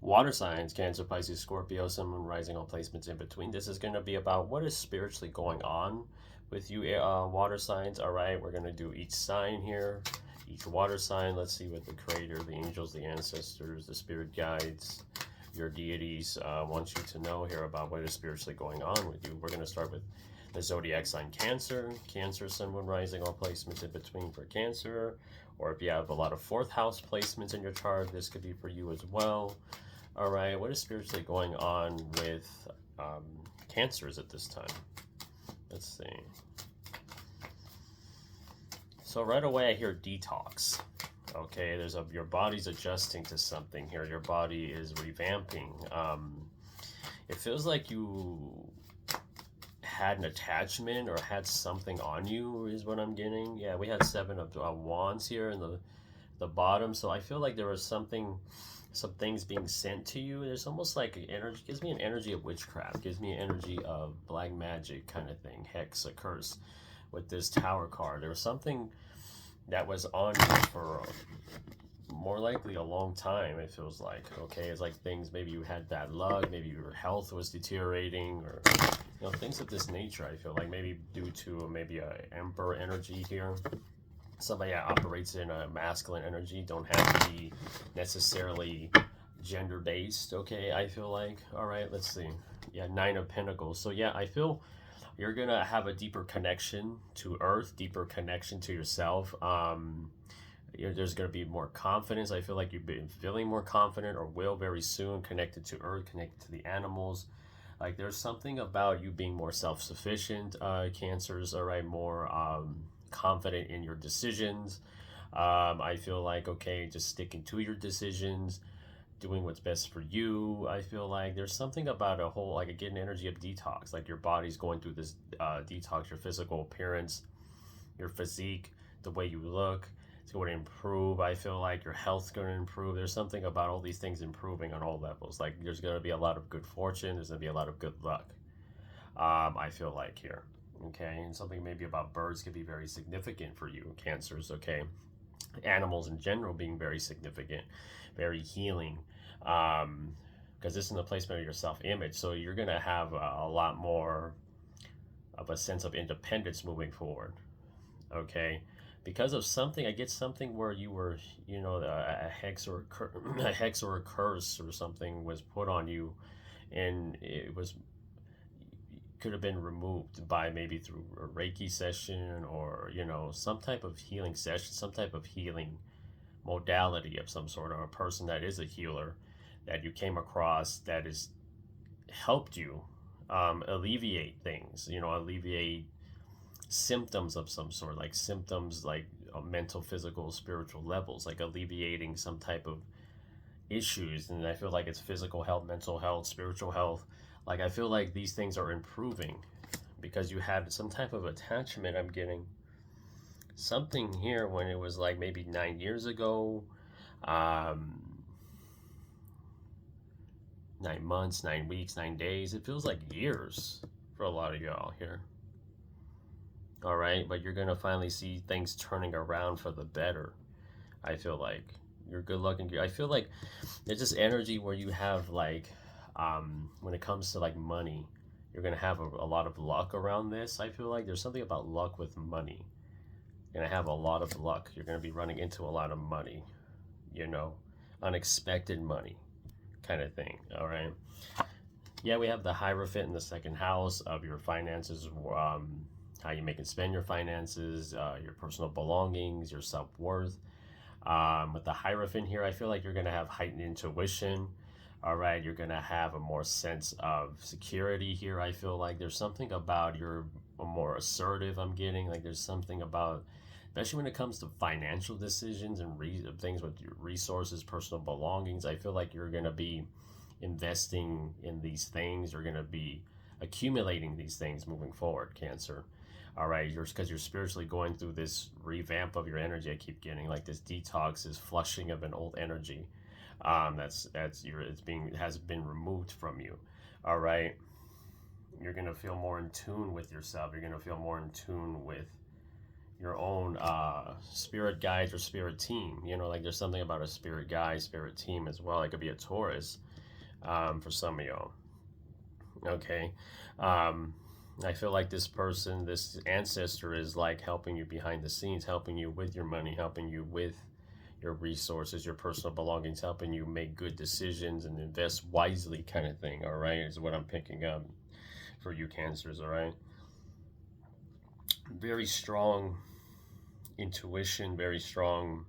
Water signs, Cancer, Pisces, Scorpio, Sun, Moon, Rising, all placements in between. This is going to be about what is spiritually going on with you, water signs. All right, we're going to do each sign here, each water sign. Let's see what the Creator, the angels, the ancestors, the spirit guides, your deities want you to know here about what is spiritually going on with you. We're going to start with the zodiac sign Cancer. Cancer, Sun, Moon, Rising, all placements in between for Cancer. Or if you have a lot of fourth house placements in your chart, this could be for you as well. All right, what is spiritually going on with Cancers at this time? Let's see. So right away I hear detox. Okay, your body's adjusting to something here. Your body is revamping. It feels like you had an attachment or had something on you is what I'm getting. Yeah, we had 7 of Wands here in the bottom. So I feel like there was some things being sent to you. There's almost like an energy, gives me an energy of witchcraft, gives me an energy of black magic kind of thing, hex, a curse with this Tower card. There was something that was on you for more likely a long time, it feels like. Okay, it's like things, maybe you had bad luck, maybe your health was deteriorating, or things of this nature. I feel like maybe due to maybe a emperor energy here. Somebody that operates in a masculine energy, don't have to be necessarily gender based. Okay, I feel like. All right, let's see. Yeah, 9 of Pentacles. So yeah, I feel you're gonna have a deeper connection to Earth, deeper connection to yourself. There's gonna be more confidence. I feel like you've been feeling more confident, or will very soon, connected to Earth, connected to the animals. Like there's something about you being more self-sufficient, Cancers. All right, more confident in your decisions. I feel like, okay, just sticking to your decisions, doing what's best for you. I feel like there's something about a whole, like, again, energy of detox. Like your body's going through this detox, your physical appearance, your physique, the way you look. It's going to improve. I feel like your health's going to improve. There's something about all these things improving on all levels. Like there's going to be a lot of good fortune. There's going to be a lot of good luck. I feel like here. Okay, and something maybe about birds could be very significant for you, Cancers. Okay, animals in general being very significant, very healing, because this is the placement of your self-image. So you're going to have a lot more of a sense of independence moving forward. Okay, because of something, I get something where you were, a hex or a hex or a curse or something was put on you, and it was could have been removed by maybe through a Reiki session, or some type of healing session, some type of healing modality of some sort, or a person that is a healer that you came across that has helped you alleviate things, alleviate symptoms of some sort, like symptoms like mental, physical, spiritual levels, like alleviating some type of issues. And I feel like it's physical health, mental health, spiritual health. Like I feel like these things are improving because you had some type of attachment. I'm getting something here when it was like maybe 9 years ago, 9 months, 9 weeks, 9 days. It feels like years for a lot of y'all here. All right, but you're gonna finally see things turning around for the better. I feel like you're good looking. I feel like there's this energy where you have like, when it comes to like money, you're gonna have a lot of luck around this. I feel like there's something about luck with money. You're gonna have a lot of luck. You're gonna be running into a lot of money, unexpected money kind of thing. All right. Yeah, we have the Hierophant in the 2nd house of your finances, how you make and spend your finances, your personal belongings, your self-worth. With the Hierophant here, I feel like you're going to have heightened intuition. All right, you're going to have a more sense of security here. I feel like there's something about you're more assertive, I'm getting. Like there's something about, especially when it comes to financial decisions and things with your resources, personal belongings. I feel like you're going to be investing in these things. You're going to be accumulating these things moving forward, Cancer. All right, because you're spiritually going through this revamp of your energy. I keep getting like this detox, this flushing of an old energy has been removed from you. All right, you're gonna feel more in tune with yourself. You're gonna feel more in tune with your own spirit guides or spirit team. You know, like there's something about a spirit guide, spirit team as well. It could be a Taurus for some of y'all. Okay. I feel like this person, this ancestor is like helping you behind the scenes, helping you with your money, helping you with your resources, your personal belongings, helping you make good decisions and invest wisely kind of thing, all right, is what I'm picking up for you Cancers, all right? Very strong intuition, very strong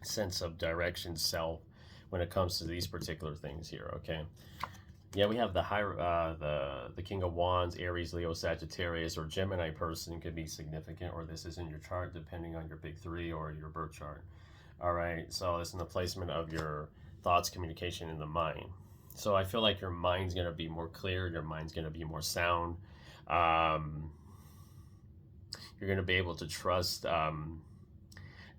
sense of direction, self, when it comes to these particular things here, okay? Yeah, we have the the King of Wands, Aries, Leo, Sagittarius, or Gemini person could be significant, or this is in your chart, depending on your big three or your birth chart. All right, so it's in the placement of your thoughts, communication in the mind. So I feel like your mind's going to be more clear, your mind's going to be more sound. You're going to be able to trust.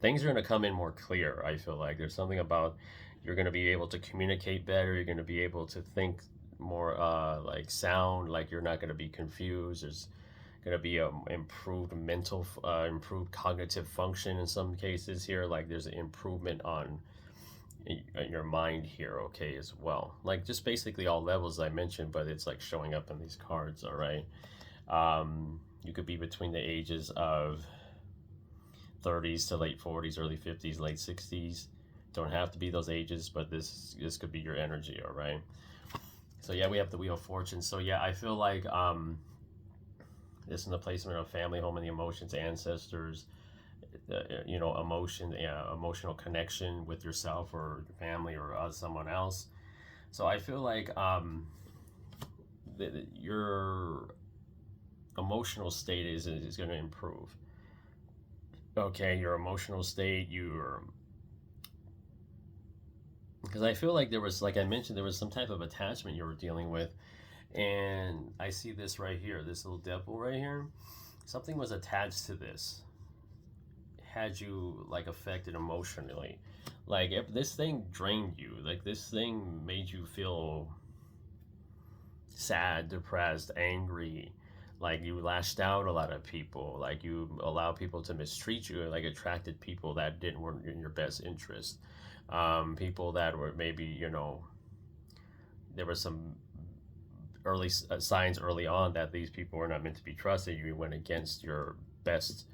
Things are going to come in more clear, I feel like. There's something about you're going to be able to communicate better. You're going to be able to think more like sound, like you're not going to be confused. There's going to be improved mental, improved cognitive function in some cases here. Like there's an improvement on your mind here, okay, as well. Like just basically all levels I mentioned, but it's like showing up in these cards, all right? You could be between the ages of 30s to late 40s, early 50s, late 60s. Don't have to be those ages, but this could be your energy, all right? So yeah, we have the Wheel of Fortune. So yeah, I feel like this is the placement of family, home, and the emotions, ancestors, you know, emotion, emotional connection with yourself or your family or someone else. So I feel like your emotional state is going to improve. Okay, your emotional state, because I feel like there was, like I mentioned, there was some type of attachment you were dealing with. And I see this right here, this little devil right here. Something was attached to this. Had you like affected emotionally. Like if this thing drained you, like this thing made you feel sad, depressed, angry, like you lashed out a lot of people, like you allowed people to mistreat you, like attracted people that weren't in your best interest. People that were maybe, you know, there were some early signs early on that these people were not meant to be trusted. You went against your best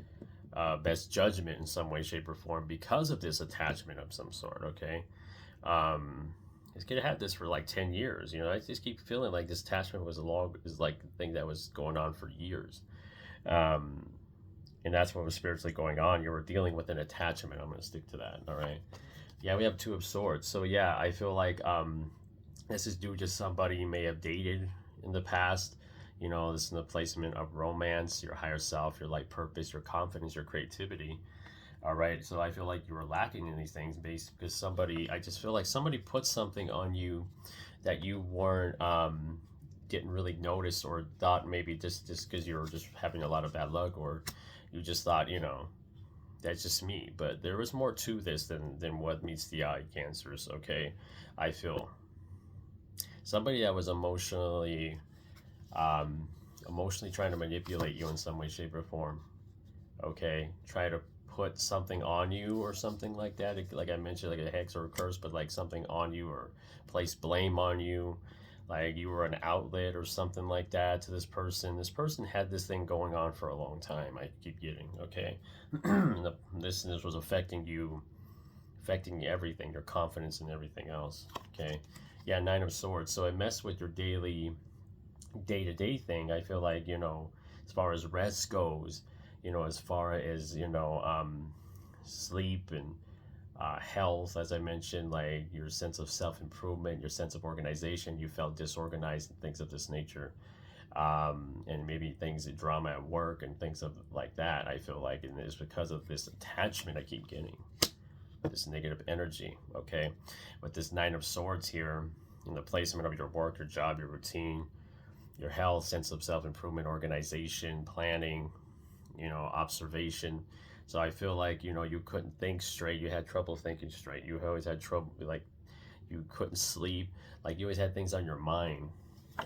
judgment in some way, shape, or form because of this attachment of some sort, okay? It's gonna have this for like 10 years, you know. I just keep feeling like this attachment was like a thing that was going on for years. And that's what was spiritually going on. You were dealing with an attachment. I'm gonna stick to that, all right? Yeah, we have Two of Swords. So yeah, I feel like this is due to somebody you may have dated in the past. You know, this is the placement of romance, your higher self, your life purpose, your confidence, your creativity. All right, so I feel like you were lacking in these things because somebody, I just feel like somebody put something on you that you weren't, didn't really notice, or thought maybe just because you were just having a lot of bad luck, or you just thought, you know, that's just me. But there was more to this than what meets the eye, Cancers, okay? I feel somebody that was emotionally trying to manipulate you in some way, shape, or form, okay? Try to put something on you or something like that, like I mentioned, like a hex or a curse, but like something on you, or place blame on you, like you were an outlet or something like that to this person. This person had this thing going on for a long time, I keep getting, okay? this was affecting you, affecting everything, your confidence and everything else, okay? Yeah, Nine of Swords. So it messed with your daily day-to-day thing. I feel like, you know, as far as rest goes, you know, as far as, you know, sleep and health, as I mentioned, like your sense of self-improvement, your sense of organization, you felt disorganized and things of this nature. And maybe things, drama at work and things of like that, I feel like, and it's because of this attachment I keep getting, this negative energy, okay? With this Nine of Swords here, in the placement of your work, your job, your routine, your health, sense of self-improvement, organization, planning, you know, observation. So I feel like, you know, you couldn't think straight. You had trouble thinking straight. You always had trouble, like you couldn't sleep. Like you always had things on your mind,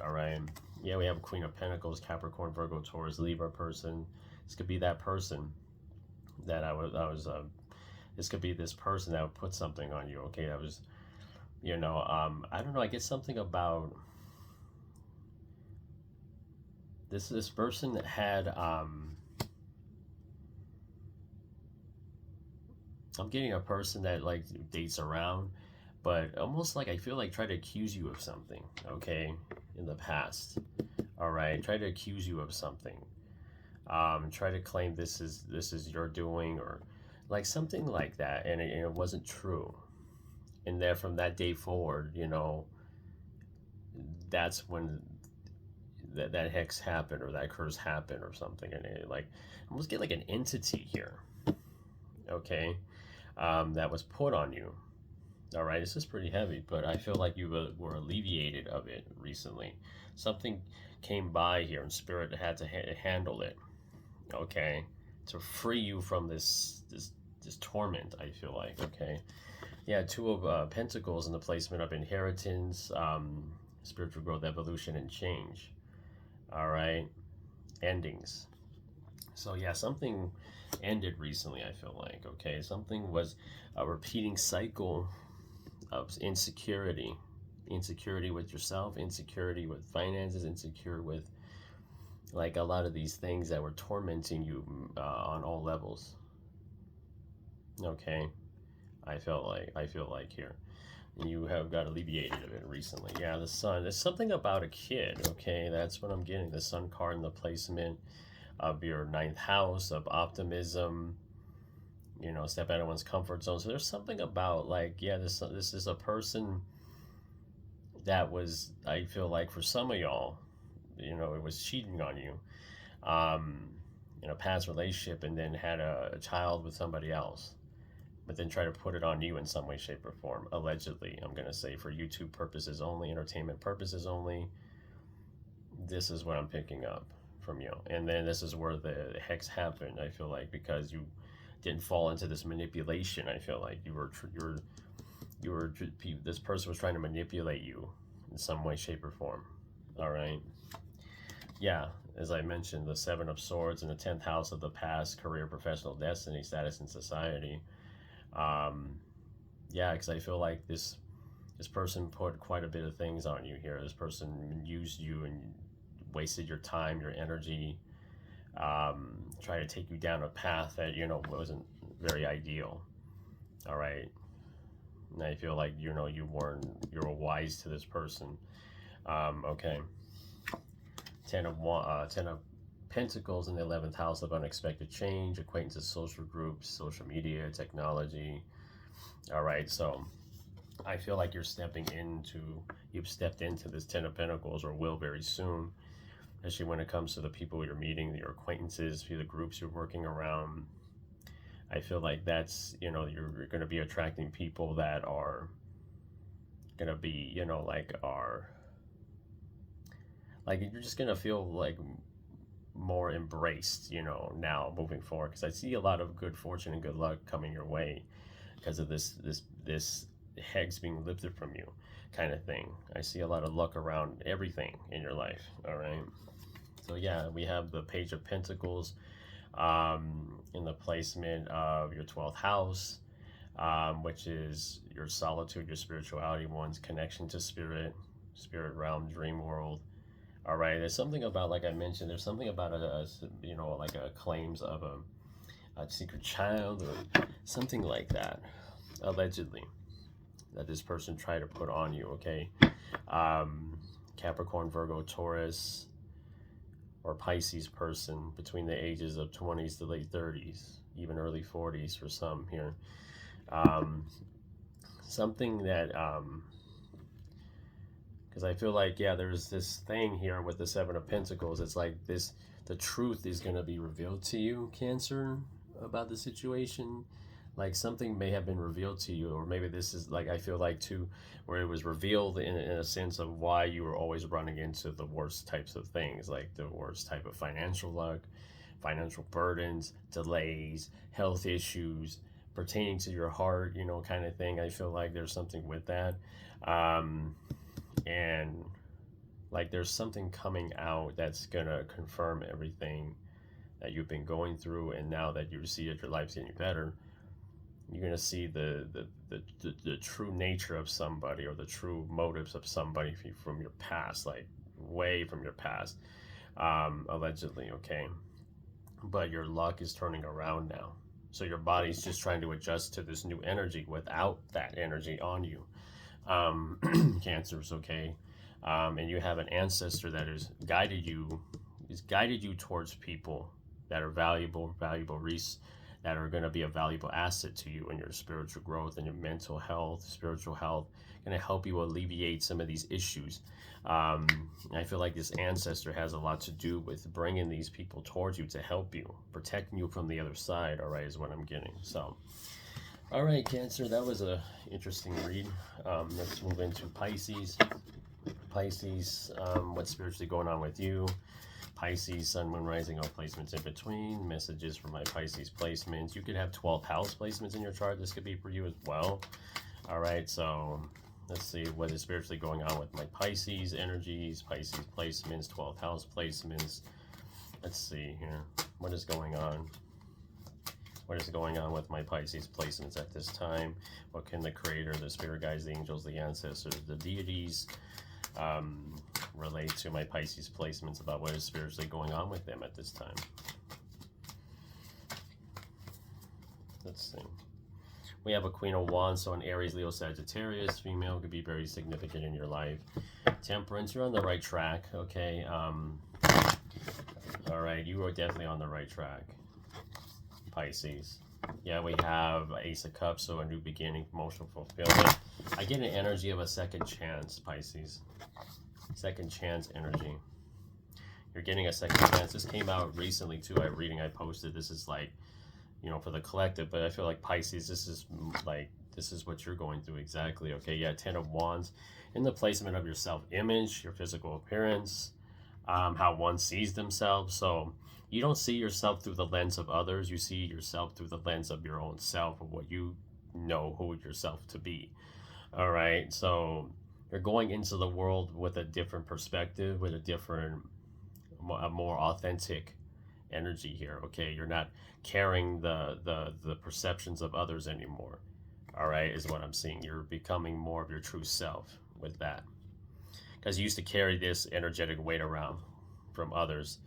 all right? Yeah, we have Queen of Pentacles, Capricorn, Virgo, Taurus, Libra person. This could be that person. that this could be this person that would put something on you. Okay, that was, I don't know, I get something about this person that had, I'm getting a person that like dates around, but almost like I feel like try to accuse you of something, okay, in the past. All right, try to accuse you of something. Try to claim this is your doing, or like something like that, and it wasn't true. And then from that day forward, that's when that hex happened, or that curse happened, or something. And it like almost get like an entity here, okay, that was put on you. All right, this is pretty heavy, but I feel like you were alleviated of it recently. Something came by here, and spirit had to handle it, okay, to free you from this torment. I feel like, okay, yeah, two of Pentacles in the placement of inheritance, spiritual growth, evolution, and change. All right, endings. So yeah, something ended recently. I feel like, okay, something was a repeating cycle of insecurity with yourself, insecurity with finances, insecure with like a lot of these things that were tormenting you on all levels. Okay, I feel like here you have got alleviated of it recently. Yeah, the sun, there's something about a kid. Okay, that's what I'm getting. The sun card in the placement of your ninth house of optimism, step out of one's comfort zone. So there's something about like, yeah, this is a person that was, I feel like for some of y'all, it was cheating on you in a past relationship, and then had a child with somebody else, but then try to put it on you in some way, shape, or form. Allegedly, I'm going to say, for YouTube purposes only, entertainment purposes only. This is what I'm picking up from you. And then this is where the hex happened, I feel like, because you didn't fall into this manipulation. I feel like this person was trying to manipulate you in some way, shape, or form. All right. Yeah, as I mentioned, the Seven of Swords in the 10th house of the past, career, professional destiny, status in society. Yeah, because I feel like this person put quite a bit of things on you here. This person used you and wasted your time, your energy, try to take you down a path that wasn't very ideal. All right, and I feel like you were wise to this person. Okay, ten of Pentacles in the 11th house of unexpected change, acquaintances, social groups, social media, technology. All right, so I feel like you've stepped into this 10 of Pentacles, or will very soon, especially when it comes to the people you're meeting, your acquaintances, the groups you're working around. I feel like that's, you're going to be attracting people that are going to be, you're just going to feel like more embraced, now moving forward, because I see a lot of good fortune and good luck coming your way because of this hex being lifted from you kind of thing. I see a lot of luck around everything in your life. All right, so yeah, we have the Page of Pentacles in the placement of your 12th house, which is your solitude, your spirituality, one's connection to spirit realm, dream world. All right, there's something about, like I mentioned, there's something about like a claims of a secret child or something like that, allegedly, that this person tried to put on you. Okay, Capricorn, Virgo, Taurus, or Pisces person between the ages of 20s to late 30s, even early 40s for some here. Something that because I feel like, yeah, there's this thing here with the Seven of Pentacles. It's like the truth is going to be revealed to you, Cancer, about the situation. Like something may have been revealed to you, or maybe this is like, I feel like too, where it was revealed in a sense of why you were always running into the worst types of things, like the worst type of financial luck, financial burdens, delays, health issues pertaining to your heart, kind of thing. I feel like there's something with that. And like there's something coming out that's gonna confirm everything that you've been going through, and now that you see that your life's getting better, you're going to see the true nature of somebody, or the true motives of somebody from your past, like way from your past, allegedly, okay? But your luck is turning around now. So your body's just trying to adjust to this new energy without that energy on you. Cancers, okay? And you have an ancestor that has guided you towards people that are valuable that are going to be a valuable asset to you in your spiritual growth and your mental health, spiritual health, going to help you alleviate some of these issues. I feel like this ancestor has a lot to do with bringing these people towards you to help you, protecting you from the other side, all right, is what I'm getting. So, all right, Cancer, that was a interesting read. Let's move into Pisces. Pisces, what's spiritually going on with you? Pisces, Sun, Moon, Rising, all placements in between. Messages for my Pisces placements. You could have 12th house placements in your chart. This could be for you as well. All right, so let's see what is spiritually going on with my Pisces energies, Pisces placements, 12th house placements. Let's see here. What is going on? What is going on with my Pisces placements at this time? What can the creator, the spirit guides, the angels, the ancestors, the deities relate to my Pisces placements about what is spiritually going on with them at this time? Let's see. We have a Queen of Wands, so an Aries, Leo, Sagittarius. Female could be very significant in your life. Temperance, you're on the right track, okay? All right, you are definitely on the right track, Pisces. Yeah, we have Ace of Cups, so a new beginning, emotional fulfillment. I get an energy of a second chance, Pisces. Second chance energy. You're getting a second chance. This came out recently too. A reading I posted. This is like, you know, for the collective, but I feel like Pisces, this is what you're going through exactly. Okay, yeah, 10 of Wands. In the placement of your self-image, your physical appearance, how one sees themselves. So you don't see yourself through the lens of others. You see yourself through the lens of your own self, of what you know who yourself to be. All right, so you're going into the world with a different perspective, with a more authentic energy here. Okay, you're not carrying the perceptions of others anymore. All right, is what I'm seeing. You're becoming more of your true self with that, because you used to carry this energetic weight around from others,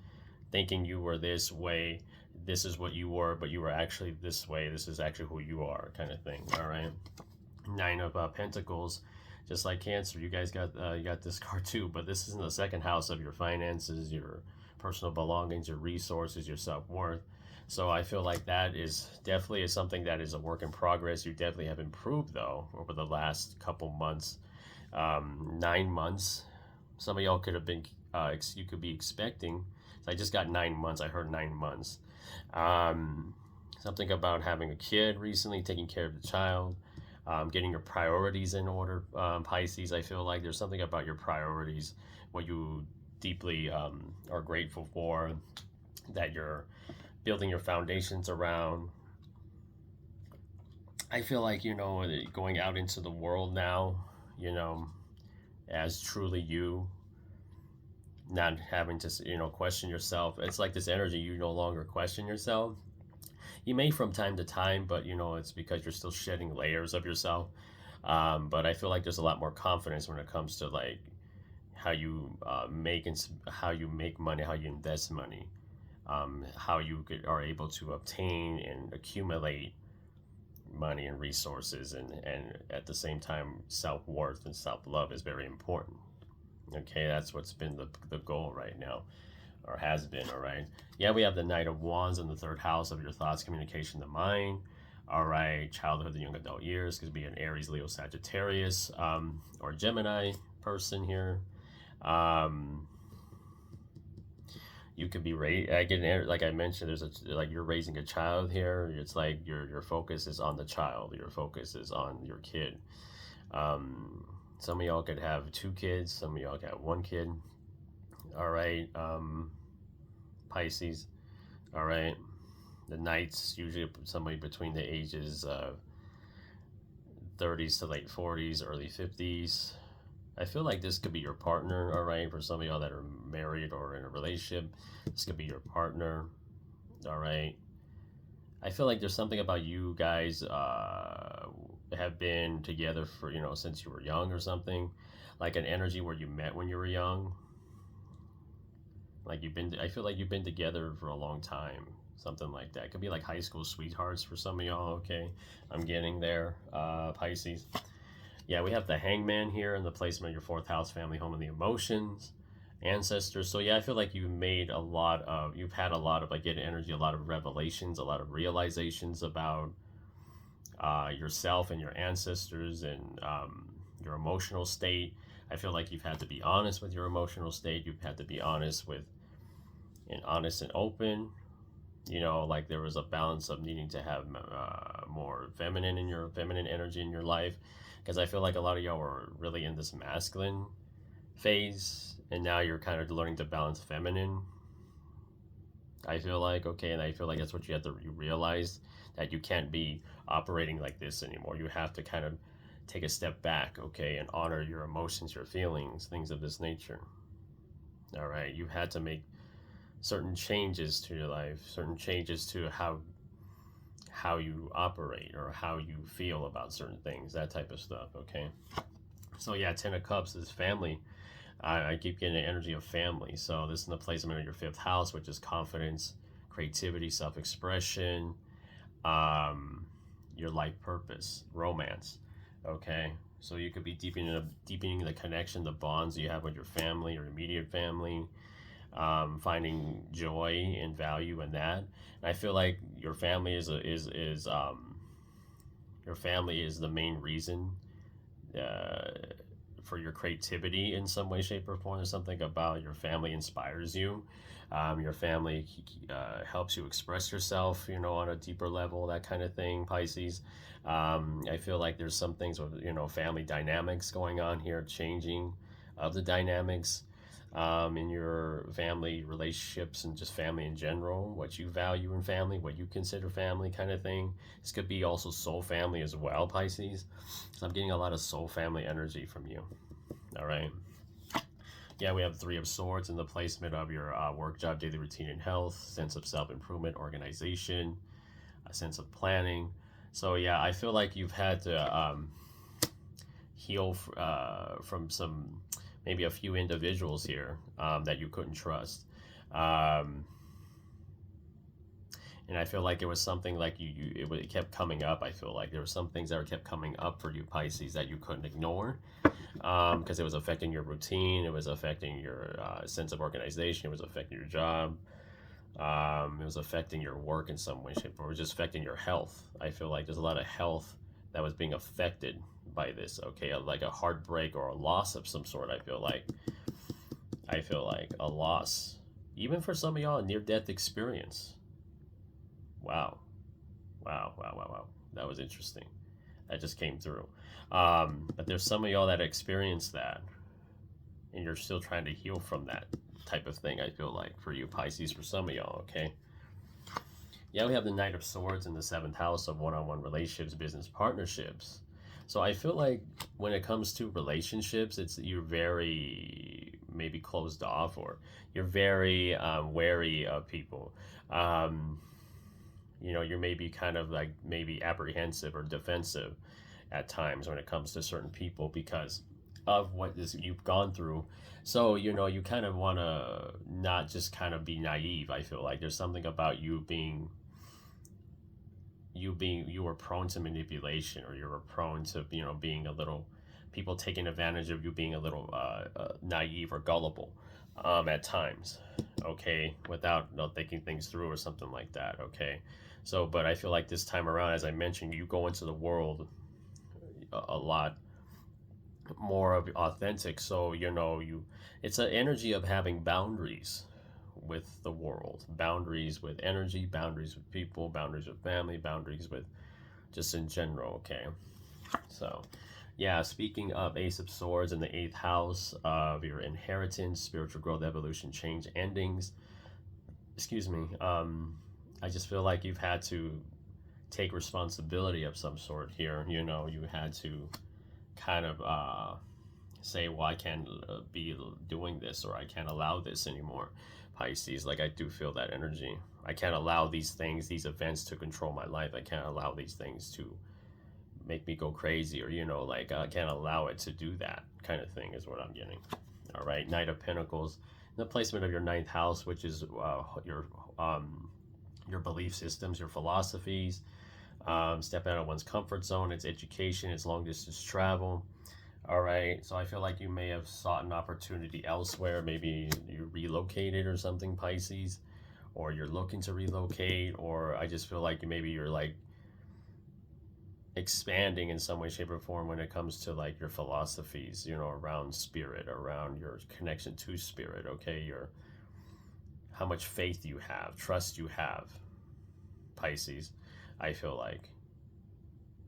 thinking you were this way, this is what you were, but you were actually this way, this is actually who you are, kind of thing. All right, 9 of Pentacles, just like Cancer, you guys got this card too, but this is in the second house of your finances, your personal belongings, your resources, your self-worth. So I feel like that is definitely something that is a work in progress. You definitely have improved though over the last couple months, 9 months. Some of y'all could have been, you could be expecting. So I just got 9 months. I heard 9 months. Something about having a kid recently, taking care of the child, getting your priorities in order. Pisces, I feel like there's something about your priorities, what you deeply are grateful for, that you're building your foundations around. I feel like, you know, going out into the world now, you know, as truly you, not having to, you know, question yourself. It's like this energy, you no longer question yourself. You may from time to time, but, you know, it's because you're still shedding layers of yourself. But I feel like there's a lot more confidence when it comes to like how you make money, how you invest money, how you are able to obtain and accumulate money and resources, and at the same time, self-worth and self-love is very important. Okay, that's what's been the goal right now, or has been. All right, yeah, we have the Knight of Wands in the 3rd house of your thoughts, communication, the mind. All right, childhood and young adult years could be an Aries, Leo, Sagittarius, or Gemini person here. You could be like I mentioned, there's like you're raising a child here. It's like your focus is on the child. Your focus is on your kid. Some of y'all could have 2 kids. Some of y'all could have 1 kid. All right, Pisces. All right, the Knights, usually somebody between the ages of 30s to late 40s, early 50s. I feel like this could be your partner, all right? For some of y'all that are married or in a relationship, this could be your partner. All right. I feel like there's something about you guys have been together for, you know, since you were young or something. Like an energy where you met when you were young. Like I feel like you've been together for a long time. Something like that. Could be like high school sweethearts for some of y'all, okay? I'm getting there, Pisces. Yeah, we have the Hangman here in the placement of your fourth house, family, home, and the emotions, ancestors. So yeah, I feel like you've had a lot of, like, getting energy, a lot of revelations, a lot of realizations about yourself and your ancestors and your emotional state. I feel like you've had to be honest with your emotional state. You've had to be honest and open. You know, like there was a balance of needing to have more feminine energy in your life, because I feel like a lot of y'all were really in this masculine phase, and now you're kind of learning to balance feminine. I feel like, okay, and I feel like that's what you realize, that you can't be operating like this anymore. You have to kind of take a step back, okay, and honor your emotions, your feelings, things of this nature. All right, you had to make certain changes to your life, certain changes to how you operate or how you feel about certain things, that type of stuff, okay? So yeah, 10 of Cups is family. I keep getting the energy of family. So this is the placement of your fifth house, which is confidence, creativity, self-expression, your life purpose, romance, okay? So you could be deepening the connection, the bonds you have with your family, your immediate family, finding joy and value in that. And I feel like your family is your family is the main reason for your creativity in some way, shape, or form. There's something about your family inspires you. Your family helps you express yourself, you know, on a deeper level, that kind of thing, Pisces. I feel like there's some things with, you know, family dynamics going on here, changing of the dynamics in your family relationships and just family in general, what you value in family, what you consider family, kind of thing. This could be also soul family as well, Pisces. So I'm getting a lot of soul family energy from you. All right. Yeah, we have 3 of Swords in the placement of your work, job, daily routine, and health, sense of self-improvement, organization, a sense of planning. So yeah, I feel like you've had to heal from maybe a few individuals here that you couldn't trust. And I feel like it was something like it kept coming up. I feel like there were some things that kept coming up for you, Pisces, that you couldn't ignore, because it was affecting your routine, it was affecting your sense of organization, it was affecting your job, it was affecting your work in some way, shape, or it was just affecting your health. I feel like there's a lot of health that was being affected by this, okay? Like a heartbreak or a loss of some sort. I feel like a loss, even for some of y'all, a near-death experience. Wow. That was interesting. That just came through. But there's some of y'all that experienced that, and you're still trying to heal from that type of thing, I feel like, for you, Pisces, for some of y'all, okay? Yeah, we have the Knight of Swords in the 7th house of one-on-one relationships, business partnerships. So I feel like when it comes to relationships, you're very maybe closed off, or you're very wary of people. You know, you're maybe kind of like maybe apprehensive or defensive at times when it comes to certain people because of what you've gone through. So, you know, you kind of want to not just kind of be naive. I feel like there's something about you were prone to manipulation, or you were prone to, you know, being a little, people taking advantage of you being a little naive or gullible at times, okay, without, you know, thinking things through or something like that, okay? So, but I feel like this time around, as I mentioned, you go into the world a lot more of authentic. So, you know, it's an energy of having boundaries with the world, boundaries with energy, boundaries with people, boundaries with family, boundaries with just in general, okay? So yeah, speaking of Ace of Swords in the 8th house of your inheritance, spiritual growth, evolution, change, endings, excuse me, I just feel like you've had to take responsibility of some sort here. You know, you had to kind of say, well, I can't be doing this, or I can't allow this anymore, Pisces. Like, I do feel that energy. I can't allow these things, these events to control my life. I can't allow these things to make me go crazy, or, you know, like, I can't allow it to do that kind of thing is what I'm getting. All right, Knight of Pentacles, the placement of your ninth house, which is your belief systems, your philosophies, step out of one's comfort zone, it's education, it's long distance travel. All right, so I feel like you may have sought an opportunity elsewhere. Maybe you relocated or something, Pisces, or you're looking to relocate, or I just feel like maybe you're like expanding in some way, shape, or form when it comes to like your philosophies, you know, around spirit, around your connection to spirit, okay? Your how much faith you have, trust you have, Pisces. I feel like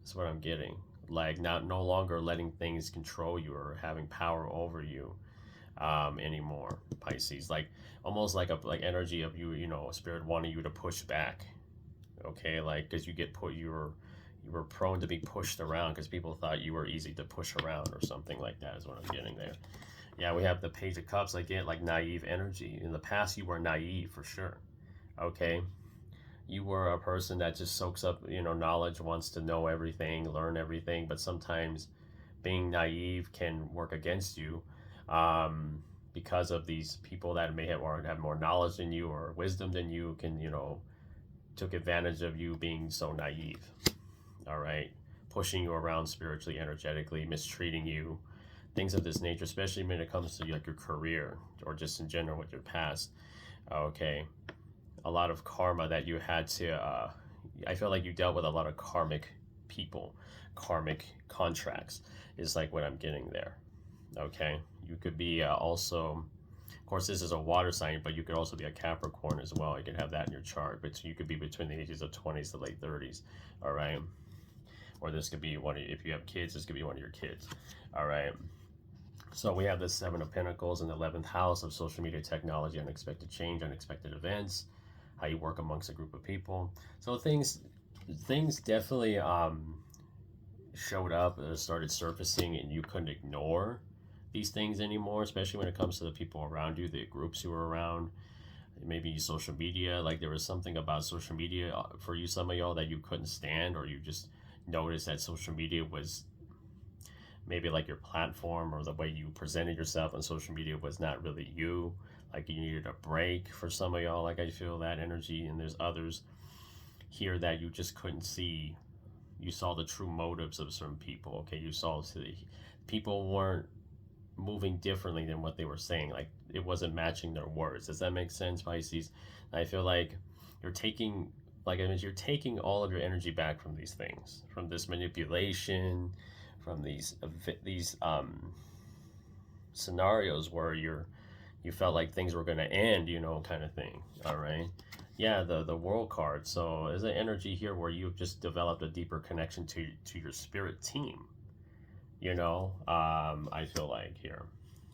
that's what I'm getting. Like, no longer letting things control you or having power over you anymore, Pisces. Like, almost like a energy of you, you know, spirit wanting you to push back, okay? Like, because you were prone to be pushed around because people thought you were easy to push around or something like that is what I'm getting there. Yeah, we have the Page of Cups. I get like naive energy. In the past, you were naive for sure, okay? You were a person that just soaks up, you know, knowledge, wants to know everything, learn everything, but sometimes being naive can work against you because of these people that may have more knowledge than you or wisdom than you can, you know, took advantage of you being so naive. All right, pushing you around spiritually, energetically, mistreating you, things of this nature, especially when it comes to like your career or just in general with your past. Okay, a lot of karma that you had to I feel like you dealt with a lot of karmic people, karmic contracts is like what I'm getting there. Okay, you could be also, of course this is a water sign, but you could also be a Capricorn as well. You can have that in your chart, but you could be between the ages of 20s to late 30s. All right, or this could be one of, if you have kids, this could be one of your kids. All right, so we have the Seven of Pentacles in the 11th house of social media, technology, unexpected change, unexpected events, how you work amongst a group of people. So things definitely showed up, started surfacing, and you couldn't ignore these things anymore, especially when it comes to the people around you, the groups you were around, maybe social media. Like, there was something about social media for you, some of y'all, that you couldn't stand, or you just noticed that social media was maybe like your platform, or the way you presented yourself on social media was not really you. Like, you needed a break for some of y'all. Like, I feel that energy. And there's others here that you just couldn't see. You saw the true motives of certain people. Okay, you saw the people weren't moving differently than what they were saying. Like, it wasn't matching their words. Does that make sense, Pisces? I feel like you're taking, like I mean, you're taking all of your energy back from these things, from this manipulation, from these scenarios where you felt like things were going to end, you know, kind of thing. All right, yeah, the World card. So there's an energy here where you've just developed a deeper connection to your spirit team, you know. I feel like here,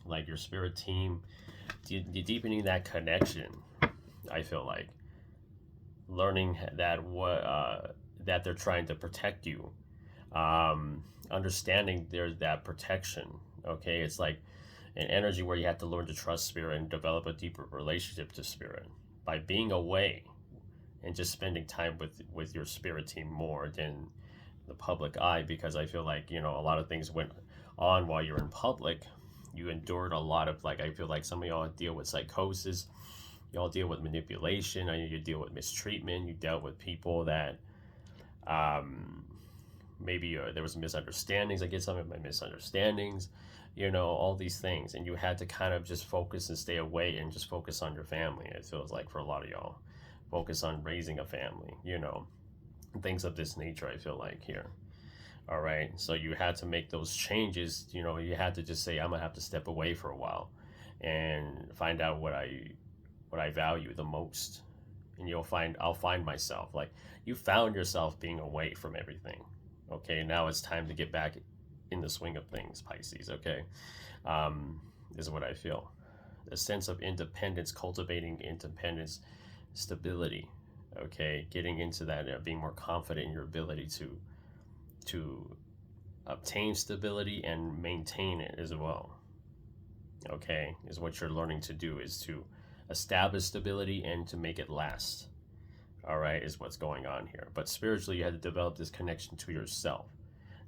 like your spirit team, deepening that connection. I feel like learning that that they're trying to protect you, understanding there's that protection. Okay, it's like an energy where you have to learn to trust spirit and develop a deeper relationship to spirit by being away and just spending time with your spirit team more than the public eye. Because I feel like, you know, a lot of things went on while you're in public. You endured a lot of, like, I feel like some of y'all deal with psychosis, y'all deal with manipulation, you deal with mistreatment, you dealt with people that maybe there was misunderstandings. I get some of my misunderstandings, you know, all these things, and you had to kind of just focus and stay away and just focus on your family. It feels like for a lot of y'all, focus on raising a family, you know, things of this nature. I feel like here. All right, so you had to make those changes. You know, you had to just say, I'm gonna have to step away for a while and find out what I value the most. And I'll find myself. Like, you found yourself being away from everything. Okay, now it's time to get back in the swing of things, Pisces. Okay, is what I feel. A sense of independence, cultivating independence, stability. Okay, getting into that, being more confident in your ability to obtain stability and maintain it as well. Okay, is what you're learning to do, is to establish stability and to make it last. All right, is what's going on here. But spiritually, you had to develop this connection to yourself.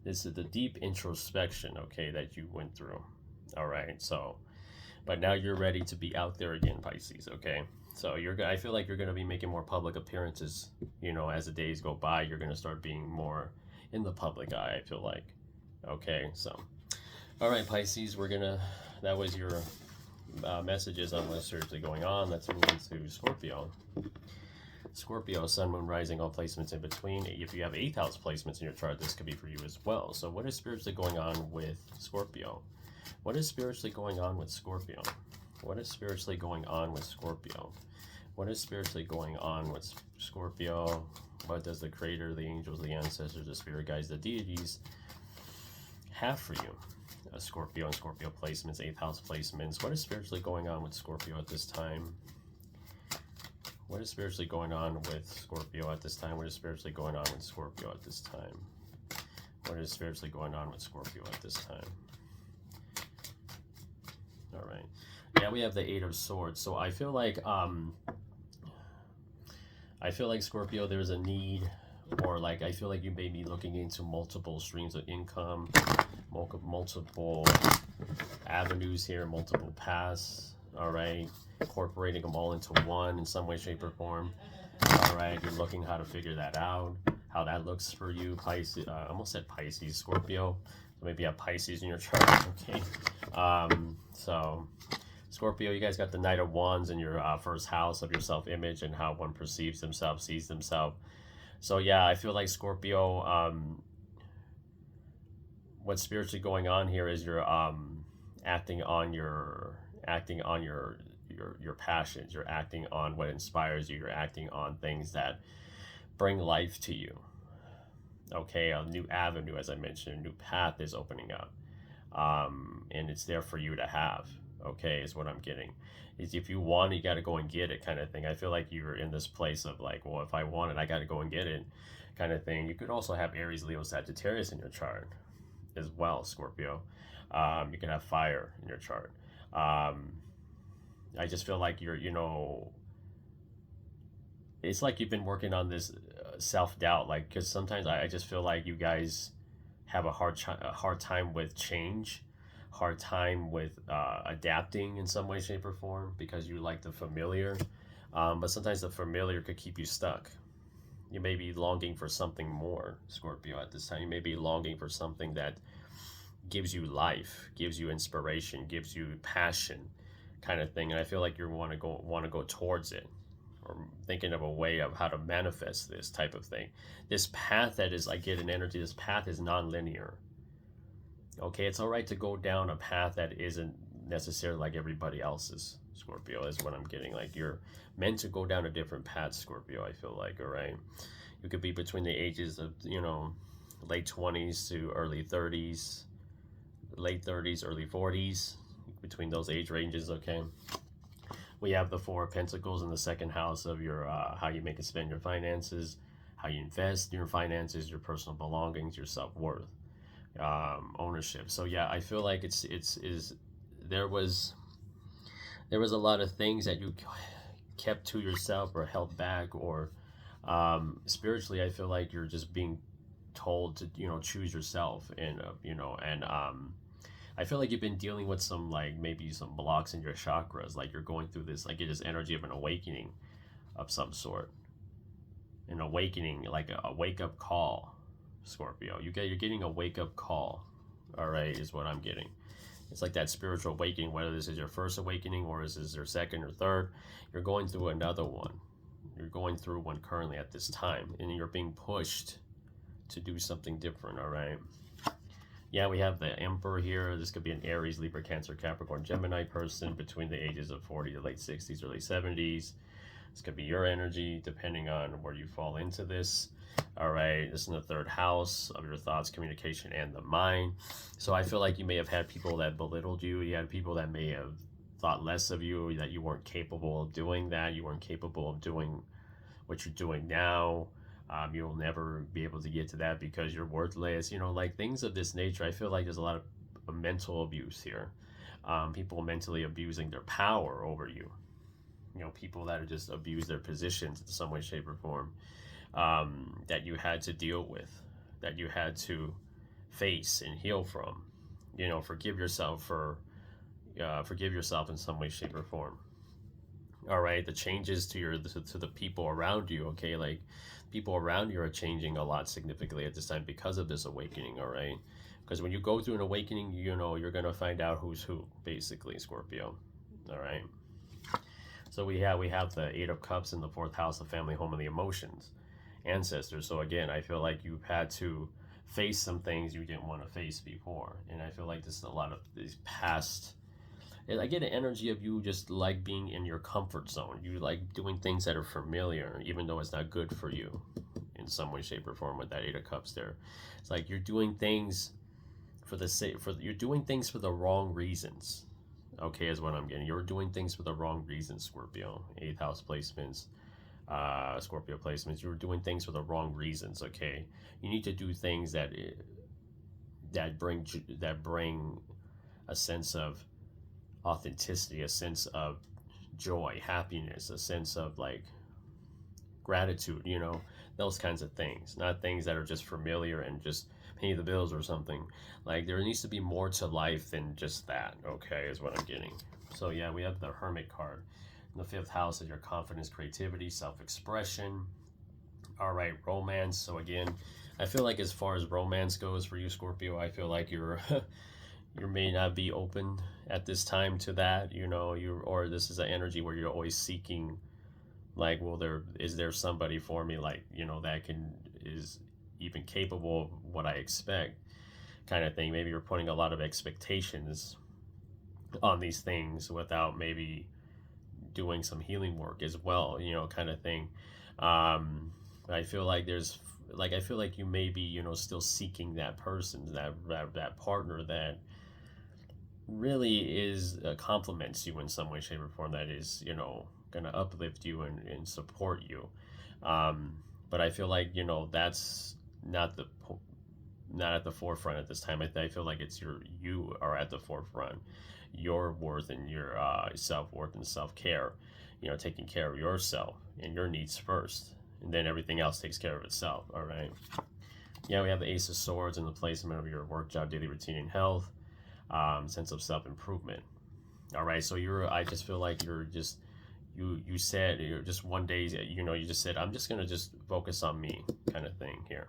This is the deep introspection, okay, that you went through. All right, so, but now you're ready to be out there again, Pisces, okay? So I feel like you're going to be making more public appearances, you know, as the days go by. You're going to start being more in the public eye, I feel like. Okay, so, all right, Pisces, that was your messages on what's seriously going on. Let's move into Scorpio. Scorpio, Sun, Moon, Rising, all placements in between. If you have 8th house placements in your chart, this could be for you as well. So what is spiritually going on with Scorpio? What is spiritually going on with Scorpio? What is spiritually going on with Scorpio? What is spiritually going on with Scorpio? What does the Creator, the angels, the ancestors, the spirit guides, the deities have for you? Scorpio and Scorpio placements, 8th house placements. What is spiritually going on with Scorpio at this time? What is spiritually going on with Scorpio at this time? What is spiritually going on with Scorpio at this time? What is spiritually going on with Scorpio at this time? All right. Yeah, we have the 8 of Swords. So I feel like Scorpio, there's a need, or like I feel like you may be looking into multiple streams of income, multiple avenues here, multiple paths. All right, incorporating them all into one in some way, shape, or form. All right, you're looking how to figure that out, how that looks for you, Pisces. I almost said Pisces, Scorpio. So maybe you have Pisces in your chart. Okay, so Scorpio, you guys got the Knight of Wands in your first house of your self-image and how one perceives himself, sees themselves. So yeah, I feel like Scorpio, what's spiritually going on here is you're acting on your passions. You're acting on what inspires you. You're acting on things that bring life to you. Okay, a new avenue, as I mentioned, a new path is opening up, and it's there for you to have. Okay, is what I'm getting. Is if you want it, you got to go and get it, kind of thing. I feel like you're in this place of like, well, if I want it, I got to go and get it, kind of thing. You could also have Aries, Leo, Sagittarius in your chart as well, Scorpio. You can have fire in your chart. I just feel like you're, it's like you've been working on this self-doubt, like, because sometimes I just feel like you guys have a hard time with change, hard time with adapting in some way, shape, or form, because you like the familiar, but sometimes the familiar could keep you stuck. You may be longing for something more, Scorpio, at this time. You may be longing for something that gives you life, gives you inspiration, gives you passion, kind of thing. And I feel like you want to go towards it, or thinking of a way of how to manifest this type of thing. This path that is, I get an energy, this path is non-linear. Okay, it's all right to go down a path that isn't necessarily like everybody else's, Scorpio, is what I'm getting. Like, you're meant to go down a different path, Scorpio, I feel like. All right, you could be between the ages of, late 20s to early 30s, late 30s, early 40s, between those age ranges. Okay, we have the 4 of Pentacles in the 2nd house of your how you make and spend your finances, how you invest in your finances, your personal belongings, your self-worth, ownership. So yeah, I feel like there was a lot of things that you kept to yourself or held back, or spiritually, I feel like you're just being told to choose yourself, and I feel like you've been dealing with some, like, maybe some blocks in your chakras, like you're going through this, like, it is energy of an awakening of some sort, an awakening, like a wake-up call, Scorpio. You're getting a wake-up call, all right, is what I'm getting. It's like that spiritual awakening, whether this is your first awakening or this is your second or third. You're going through another one. You're going through one currently at this time, and you're being pushed to do something different, all right? Yeah, we have the Emperor here. This could be an Aries, Libra, Cancer, Capricorn, Gemini person between the ages of 40 to late 60s, early 70s. This could be your energy, depending on where you fall into this. All right, this is in the 3rd house of your thoughts, communication, and the mind. So I feel like you may have had people that belittled you. You had people that may have thought less of you, that you weren't capable of doing that. You weren't capable of doing what you're doing now. You'll never be able to get to that because you're worthless, you know, like things of this nature. I feel like there's a lot of mental abuse here. People mentally abusing their power over you. You know, people that are just abuse their positions in some way, shape, or form, that you had to deal with, that you had to face and heal from. You know, forgive yourself in some way, shape, or form. All right, the changes to the people around you. Okay, like people around you are changing a lot significantly at this time because of this awakening. All right, because when you go through an awakening, you know you're gonna find out who's who, basically, Scorpio. All right. So we have the Eight of Cups in the fourth house, the family, home, and the emotions, ancestors. So again, I feel like you've had to face some things you didn't want to face before, and I feel like this is a lot of these past. I get an energy of you just like being in your comfort zone. You like doing things that are familiar, even though it's not good for you in some way, shape, or form with that Eight of Cups there. It's like you're doing things you're doing things for the wrong reasons. Okay, is what I'm getting. You're doing things for the wrong reasons, Scorpio. Eighth house placements, Scorpio placements. You're doing things for the wrong reasons. Okay, you need to do things that bring a sense of authenticity, a sense of joy, happiness, a sense of like gratitude, you know, those kinds of things, not things that are just familiar and just pay the bills or something. Like there needs to be more to life than just that. Okay, is what I'm getting. So yeah, we have the Hermit card. In the fifth house is your confidence, creativity, self-expression. All right, romance. So again, I feel like as far as romance goes for you, Scorpio, I feel like you're you may not be open at this time to that, you know, or this is an energy where you're always seeking, like, well, is there somebody for me, like, you know, that is even capable of what I expect, kind of thing. Maybe you're putting a lot of expectations on these things without maybe doing some healing work as well, you know, kind of thing. I feel like I feel like you may be, you know, still seeking that person, that partner that really complements you in some way, shape, or form, that is, you know, gonna uplift you and support you. But I feel like, you know, that's not at the forefront at this time. I feel like you are at the forefront, your worth and your self-worth and self-care, you know, taking care of yourself and your needs first, and then everything else takes care of itself. All right. Yeah, we have the Ace of Swords in the placement of your work, job, daily routine, and health, sense of self-improvement. All right, so I just feel like you're just, you said, you're just one day, you know, you just said, I'm just gonna just focus on me, kind of thing here.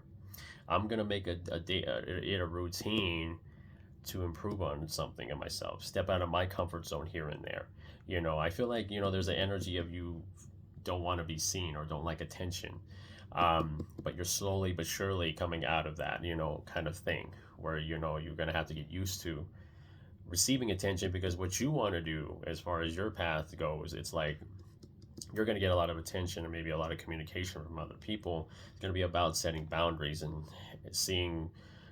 I'm gonna make a routine to improve on something in myself, step out of my comfort zone here and there. You know, I feel like, you know, there's an energy of you don't want to be seen or don't like attention, but you're slowly but surely coming out of that, you know, kind of thing, where, you know, you're gonna have to get used to receiving attention, because what you want to do as far as your path goes, it's like you're going to get a lot of attention or maybe a lot of communication from other people. It's going to be about setting boundaries and seeing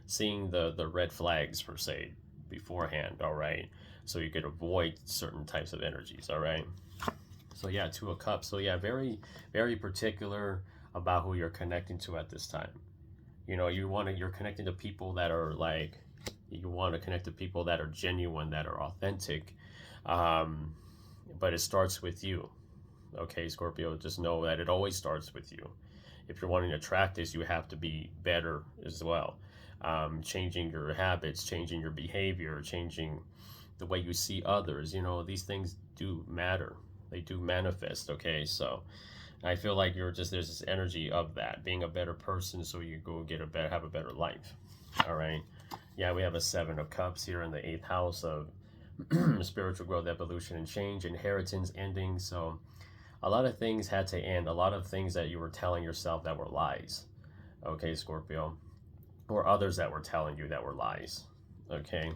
the red flags, per se, beforehand. All right, so you could avoid certain types of energies. All right, so yeah, Two of Cups. So yeah, very, very particular about who you're connecting to at this time. You know, you're connecting to people that are like, you want to connect to people that are genuine, that are authentic, but it starts with you. Okay, Scorpio, just know that it always starts with you. If you're wanting to attract this, you have to be better as well. Changing your habits, changing your behavior, changing the way you see others. You know, these things do matter. They do manifest. Okay, so I feel like there's this energy of that, being a better person, so you go have a better life. All right. Yeah, we have a Seven of Cups here in the eighth house of spiritual growth, evolution, and change, inheritance, ending. So a lot of things had to end. A lot of things that you were telling yourself that were lies. Okay, Scorpio. Or others that were telling you that were lies. Okay.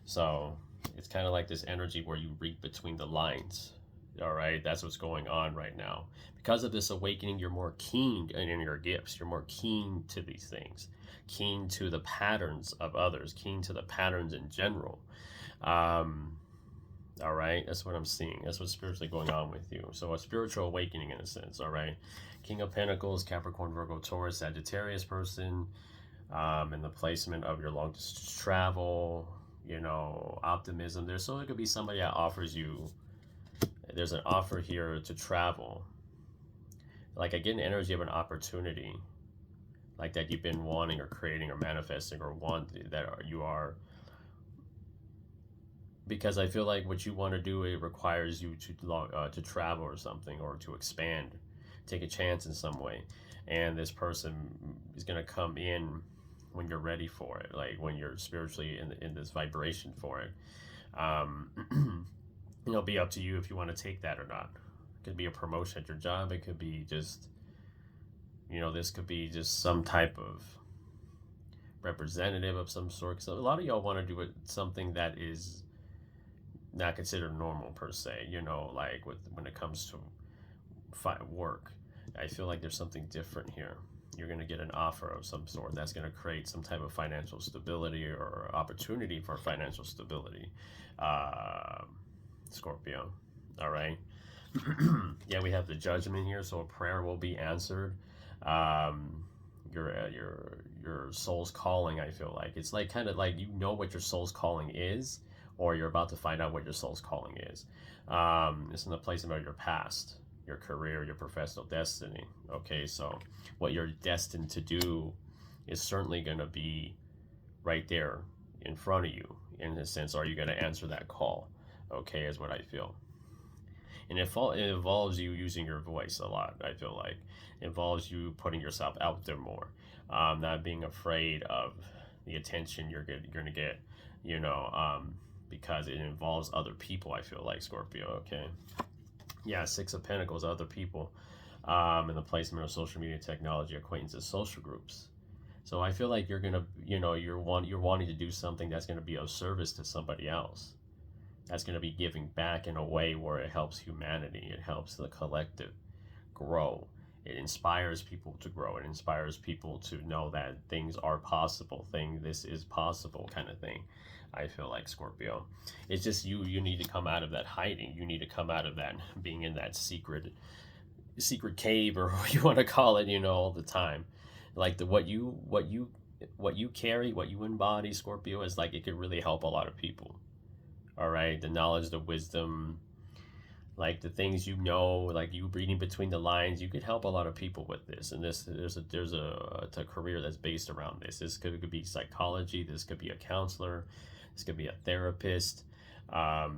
So it's kind of like this energy where you read between the lines. All right. That's what's going on right now. Because of this awakening, you're more keen in your gifts. You're more keen to these things, keen to the patterns of others, keen to the patterns in general. All right, that's what I'm seeing. That's what's spiritually going on with you. So a spiritual awakening in a sense. All right, King of Pentacles, Capricorn, Virgo, Taurus, Sagittarius person, and the placement of your long distance travel, you know, optimism. There's so it could be somebody that offers you. There's an offer here to travel. Like I get an energy of an opportunity, like that you've been wanting or creating or manifesting or want that you are. Because I feel like what you want to do, it requires you to travel or something, or to expand, take a chance in some way, and this person is going to come in when you're ready for it, like when you're spiritually in this vibration for it. It'll be up to you if you want to take that or not. It could be a promotion at your job. It could be just, you know, this could be just some type of representative of some sort. So a lot of y'all want to do it something that is not considered normal per se, you know, like when it comes to work. I feel like there's something different here. You're going to get an offer of some sort that's going to create some type of financial stability or opportunity for financial stability, Scorpio. All right. Yeah, we have the Judgment here, so a prayer will be answered. Your soul's calling, I feel like it's like kind of like you know what your soul's calling is, or you're about to find out what your soul's calling is. It's in the place about your past, your career, your professional destiny. Okay, so what you're destined to do is certainly going to be right there in front of you. In a sense, are you going to answer that call? Okay, is what I feel. And it involves you using your voice a lot. I feel like it involves you putting yourself out there more, not being afraid of the attention you're going to get, you know, because it involves other people. I feel like, Scorpio. Okay, yeah, Six of Pentacles, other people, in the placement of social media, technology, acquaintances, social groups. So I feel like you're gonna, you know, you're wanting to do something that's going to be of service to somebody else. That's going to be giving back in a way where it helps humanity. It helps the collective grow. It inspires people to grow. It inspires people to know that things are possible. This is possible, kind of thing. I feel like, Scorpio. It's just you need to come out of that hiding. You need to come out of that being in that secret cave, or what you want to call it, you know, all the time. Like what you carry, what you embody, Scorpio, is like it could really help a lot of people. All right, the knowledge, the wisdom, like the things you know, like you reading between the lines, you could help a lot of people with this. And there's a career that's based around this. This could be psychology. This could be a counselor. This could be a therapist. All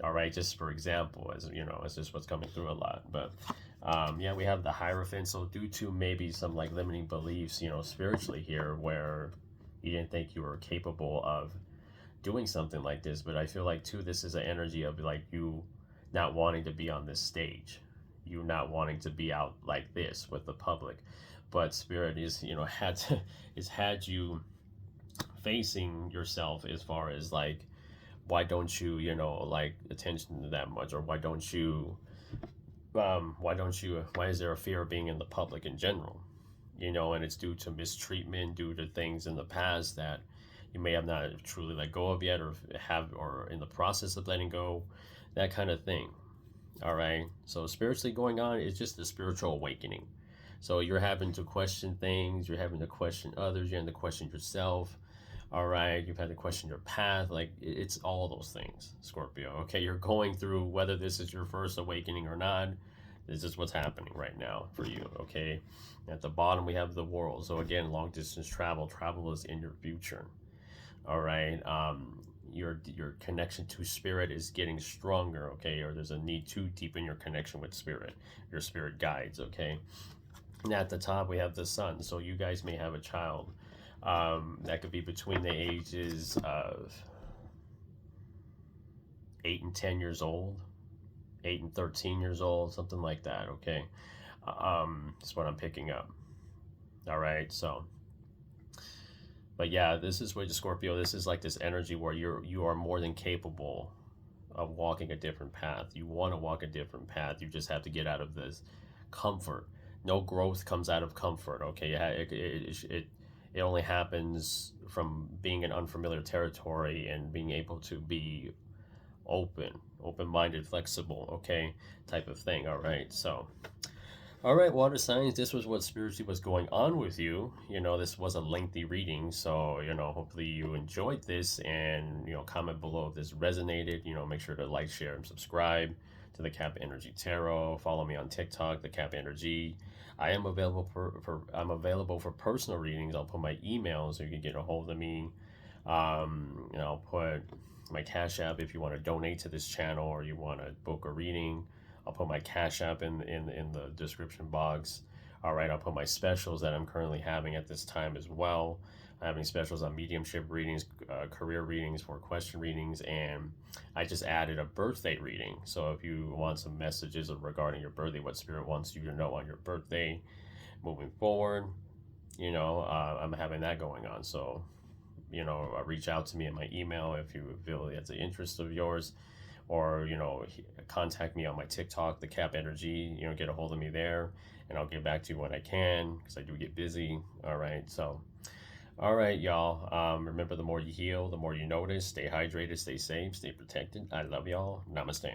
right, just for example, as you know, it's just what's coming through a lot. But yeah, we have the Hierophant. So due to maybe some like limiting beliefs, you know, spiritually here, where you didn't think you were capable of doing something like this. But I feel like too, this is an energy of like you not wanting to be on this stage, you not wanting to be out like this with the public. But Spirit is, you know, had you facing yourself as far as like, why don't you, you know, like attention to that much, or why is there a fear of being in the public in general, you know? And it's due to mistreatment, due to things in the past that you may have not truly let go of yet, or in the process of letting go, that kind of thing. All right, so spiritually going on is just a spiritual awakening. So you're having to question things, you're having to question others, you're having to question yourself. All right, you've had to question your path. Like it's all those things, Scorpio. Okay, you're going through, whether this is your first awakening or not, this is what's happening right now for you. Okay, at the bottom we have the world. So again, long distance travel is in your future. All right, your connection to spirit is getting stronger. Okay, or there's a need to deepen your connection with spirit, your spirit guides. Okay, and at the top we have the sun. So you guys may have a child that could be between the ages of 8 and 10 years old, 8 and 13 years old, something like that. Okay, that's what I'm picking up. All right, so. But yeah, this is what Scorpio, this is like this energy where you are more than capable of walking a different path. You want to walk a different path. You just have to get out of this comfort. No growth comes out of comfort. Okay, it only happens from being in unfamiliar territory and being able to be open-minded, flexible, okay, type of thing. All right, so all right, water signs, this was what spiritually was going on with you. This was a lengthy reading, so hopefully you enjoyed this, and comment below if this resonated. Make sure to like, share, and subscribe to the Cap Energy Tarot. Follow me on TikTok, the Cap Energy. I am available for personal readings. I'll put my email so you can get a hold of me. I'll put my Cash App if you want to donate to this channel or you want to book a reading. I'll put my Cash App in the description box. All right, I'll put my specials that I'm currently having at this time as well. I'm having specials on mediumship readings, career readings, for question readings, and I just added a birthday reading. So if you want some messages regarding your birthday, what spirit wants you to know on your birthday moving forward, I'm having that going on. So, reach out to me at my email if you feel it's an interest of yours, or contact me on my TikTok, the Cap Energy. Get a hold of me there, and I'll get back to you when I can, because I do get busy. All right, so all right, y'all, remember, the more you heal, the more you notice. Stay hydrated, stay safe, stay protected. I love y'all. Namaste.